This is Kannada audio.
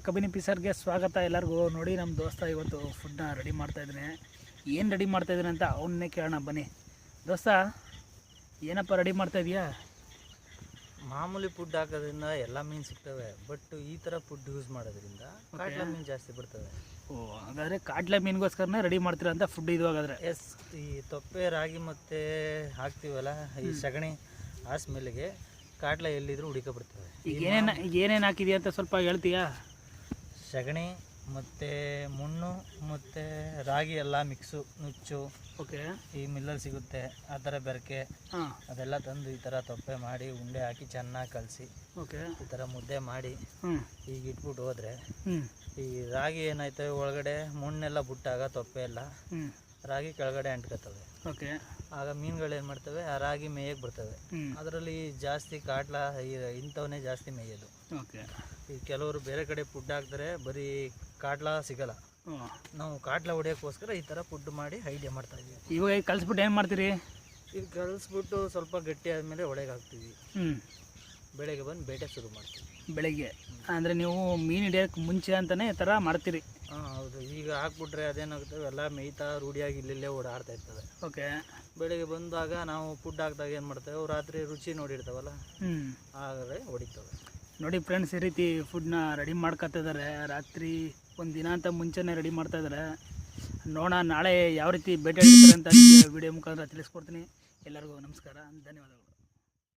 ಕಬಿನಿ ಪಿಸರ್ಗೆ ಸ್ವಾಗತ ಎಲ್ಲರಿಗೂ. ನೋಡಿ ನಮ್ಮ ದೋಸ್ತ ಇವತ್ತು ಫುಡ್ನ ರೆಡಿ ಮಾಡ್ತಾಯಿದ್ದಾನೆ. ಏನು ರೆಡಿ ಮಾಡ್ತಾಯಿದ್ದಾನೆ ಅಂತ ಅವನ್ನೇ ಕೇಳೋಣ ಬನ್ನಿ. ದೋಸ್ತ ಏನಪ್ಪ ರೆಡಿ ಮಾಡ್ತಾಯಿದ್ಯಾ? ಮಾಮೂಲಿ ಫುಡ್ ಹಾಕೋದ್ರಿಂದ ಎಲ್ಲ ಮೀನು ಸಿಗ್ತವೆ, ಬಟ್ ಈ ಥರ ಫುಡ್ ಯೂಸ್ ಮಾಡೋದ್ರಿಂದ ಕಾಟ್ಲಾ ಮೀನು ಜಾಸ್ತಿ ಬರ್ತವೆ. ಓ, ಹಾಗಾದರೆ ಕಾಟ್ಲಾ ಮೀನಿಗೋಸ್ಕರನೇ ರೆಡಿ ಮಾಡ್ತೀರಾ ಅಂತ ಫುಡ್ ಇದು? ಹಾಗಾದರೆ ಎಸ್, ಈ ತೊಪ್ಪೆ ರಾಗಿ ಮತ್ತು ಹಾಕ್ತೀವಲ್ಲ, ಈ ಸಗಣಿ ಆ ಸ್ಮೆಲ್ಗೆ ಕಾಟ್ಲಾ ಎಲ್ಲಿದ್ರು ಹುಡುಕಬಿಡ್ತವೆ. ಈಗ ಏನೇನು ಹಾಕಿದೆಯಾ ಅಂತ ಸ್ವಲ್ಪ ಹೇಳ್ತೀಯಾ? ಸಗಣಿ ಮತ್ತು ಮಣ್ಣು ಮತ್ತು ರಾಗಿ ಎಲ್ಲ ಮಿಕ್ಸು, ನುಚ್ಚು. ಓಕೆ, ಈ ಮಿಲ್ಲಲ್ಲಿ ಸಿಗುತ್ತೆ ಆ ಥರ ಬೆರಕೆ, ಅದೆಲ್ಲ ತಂದು ಈ ಥರ ತೊಪ್ಪೆ ಮಾಡಿ ಉಂಡೆ ಹಾಕಿ ಚೆನ್ನಾಗಿ ಕಲಸಿ ಓಕೆ ಈ ಥರ ಮುದ್ದೆ ಮಾಡಿ ಈಗ ಇಟ್ಬಿಟ್ಟು ಹೋದರೆ ಈ ರಾಗಿ ಏನಾಯ್ತವೆ ಒಳಗಡೆ ಮಣ್ಣೆಲ್ಲ ಬಿಟ್ಟಾಗ ತೊಪ್ಪೆ ಎಲ್ಲ ರಾಗಿ ಕೆಳಗಡೆ ಅಂಟ್ಕೊತವೆ. ಓಕೆ, ಆಗ ಮೀನುಗಳು ಏನು ಮಾಡ್ತವೆ, ಆ ರಾಗಿ ಮೇಯಕ್ಕೆ ಬರ್ತವೆ. ಅದರಲ್ಲಿ ಜಾಸ್ತಿ ಕಾಟ್ಲಾ ಇಂಥವನ್ನೇ ಜಾಸ್ತಿ ಮೇಯೋದು. ಓಕೆ, ಈ ಕೆಲವರು ಬೇರೆ ಕಡೆ ಫುಡ್ ಹಾಕ್ತಾರೆ, ಬರೀ ಕಾಟ್ಲಾ ಸಿಗಲ್ಲ. ನಾವು ಕಾಟ್ಲಾ ಹೊಡಿಯೋಕ್ಕೋಸ್ಕರ ಈ ಥರ ಫುಡ್ ಮಾಡಿ ಐಡಿಯಾ ಮಾಡ್ತಾಯಿದ್ದೀವಿ. ಇವಾಗ ಕಲಿಸ್ಬಿಟ್ಟು ಏನು ಮಾಡ್ತೀರಿ? ಇದು ಕಲಿಸ್ಬಿಟ್ಟು ಸ್ವಲ್ಪ ಗಟ್ಟಿ ಆದಮೇಲೆ ಒಳಗೆ ಹಾಕ್ತೀವಿ. ಬೆಳಗ್ಗೆ ಬಂದು ಬೇಟೆ ಶುರು ಮಾಡ್ತೀವಿ. ಬೆಳಗ್ಗೆ ಅಂದರೆ ನೀವು ಮೀನು ಹಿಡಿಯೋಕ್ಕೆ ಮುಂಚೆ ಅಂತಲೇ ಈ ಥರ ಮಾಡ್ತೀರಿ? ಹಾಂ ಹೌದು. ಈಗ ಹಾಕ್ಬಿಟ್ರೆ ಅದೇನಾಗುತ್ತೆ, ಎಲ್ಲ ಮೇಯ್ತಾ ರೂಢಿಯಾಗಿ ಇಲ್ಲೇ ಓಡಾಡ್ತಾ ಇರ್ತವೆ. ಓಕೆ, ಬೆಳಗ್ಗೆ ಬಂದಾಗ ನಾವು ಫುಡ್ ಹಾಕಿದಾಗ ಏನು ಮಾಡ್ತೇವೆ, ಅವು ರಾತ್ರಿ ರುಚಿ ನೋಡಿರ್ತಾವಲ್ಲ, ಆಗಲೇ ಹೊಡಿತವೆ. ನೋಡಿ ಫ್ರೆಂಡ್ಸ್, ಈ ರೀತಿ ಫುಡ್ನ ರೆಡಿ ಮಾಡ್ಕೊತಿದ್ದಾರೆ. ರಾತ್ರಿ ಒಂದು ದಿನ ಅಂತ ಮುಂಚೆನೇ ರೆಡಿ ಮಾಡ್ತಾಯಿದ್ದಾರೆ. ನೋಡೋಣ ನಾಳೆ ಯಾವ ರೀತಿ ಬೇಟೆ ಹಿಡಿತಾರೆ ಅಂತ ವಿಡಿಯೋ ಮುಖಾಂತರ ತಿಳಿಸ್ಕೊಡ್ತೀನಿ. ಎಲ್ಲರಿಗೂ ನಮಸ್ಕಾರ, ಧನ್ಯವಾದಗಳು.